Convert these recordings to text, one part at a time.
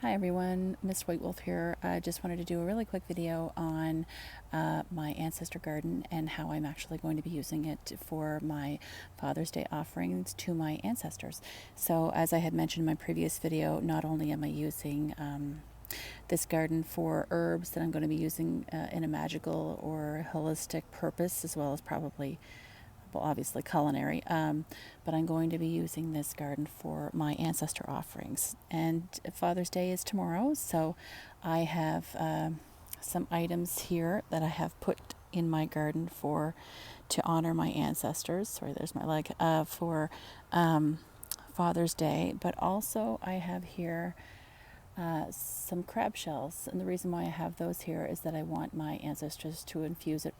Hi everyone, Miss White Wolf here. I just wanted to do a really quick video on my ancestor garden and how I'm actually going to be using it for my Father's Day offerings to my ancestors. So as I had mentioned in my previous video, not only am I using this garden for herbs that I'm going to be using in a magical or holistic purpose, as well as probably, well, obviously culinary, but I'm going to be using this garden for my ancestor offerings. And Father's Day is tomorrow, so I have some items here that I have put in my garden to honor my ancestors. Sorry, there's my leg, for Father's Day. But also I have here some crab shells, and the reason why I have those here is that I want my ancestors to infuse it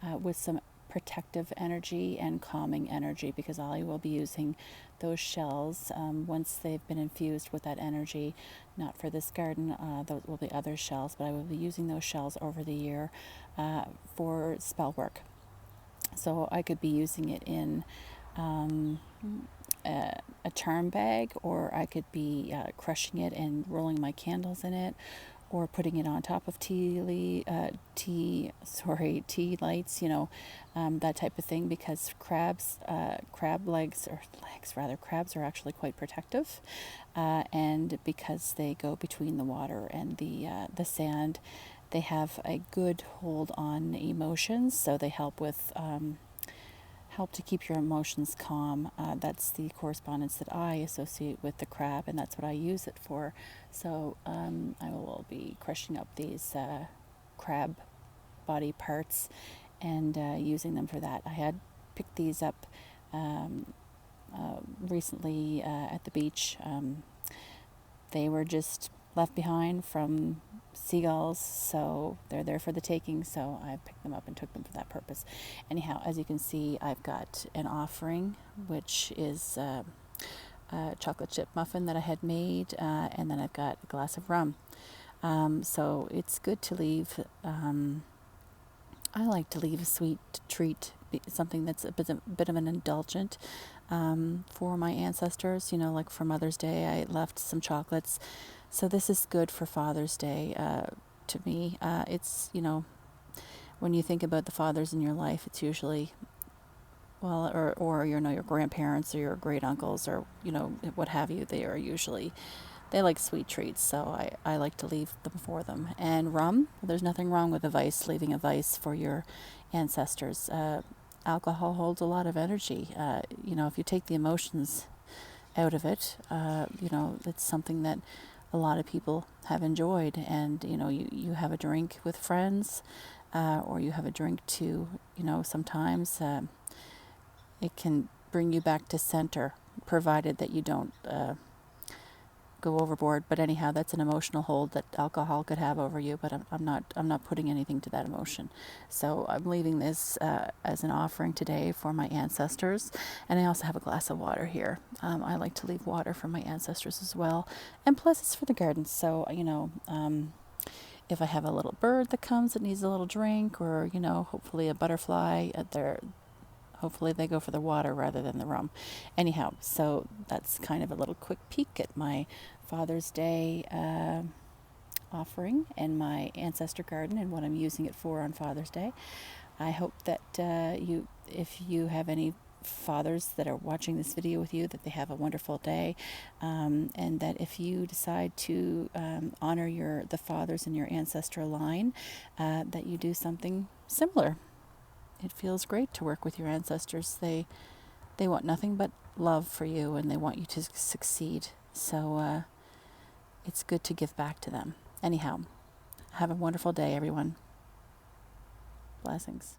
with some protective energy and calming energy, because I will be using those shells once they've been infused with that energy, not for this garden, those will be other shells, but I will be using those shells over the year for spell work. So I could be using it in a charm bag, or I could be crushing it and rolling my candles in it, or putting it on top of tea lights, that type of thing, because crabs are actually quite protective, and because they go between the water and the sand, they have a good hold on emotions, so they help to keep your emotions calm. That's the correspondence that I associate with the crab, and that's what I use it for. So I will be crushing up these crab body parts and using them for that. I had picked these up recently at the beach. They were just left behind from seagulls, so they're there for the taking, so I picked them up and took them for that purpose. Anyhow, as you can see, I've got an offering, which is a chocolate chip muffin that I had made, and then I've got a glass of rum. So it's good to leave, I like to leave a sweet treat, something that's a bit of an indulgent for my ancestors. Like for Mother's Day, I left some chocolates. So this is good for Father's Day to me. It's, when you think about the fathers in your life, it's usually, well, or your grandparents or your great uncles, or, what have you. They like sweet treats, so I like to leave them for them. And rum, there's nothing wrong with leaving a vice for your ancestors. Alcohol holds a lot of energy. If you take the emotions out of it, it's something that a lot of people have enjoyed. And, you have a drink with friends, or you have a drink too, sometimes it can bring you back to center, provided that you don't go overboard. But anyhow, that's an emotional hold that alcohol could have over you, but I'm not putting anything to that emotion. So I'm leaving this as an offering today for my ancestors. And I also have a glass of water here. I like to leave water for my ancestors as well, and plus it's for the garden. So if I have a little bird that comes that needs a little drink, or hopefully a butterfly hopefully they go for the water rather than the rum. Anyhow, so that's kind of a little quick peek at my Father's Day offering and my ancestor garden and what I'm using it for on Father's Day. I hope that if you have any fathers that are watching this video with you, that they have a wonderful day, and that if you decide to honor the fathers in your ancestral line, that you do something similar. It feels great to work with your ancestors. They want nothing but love for you, and they want you to succeed. So it's good to give back to them. Anyhow, have a wonderful day, everyone. Blessings.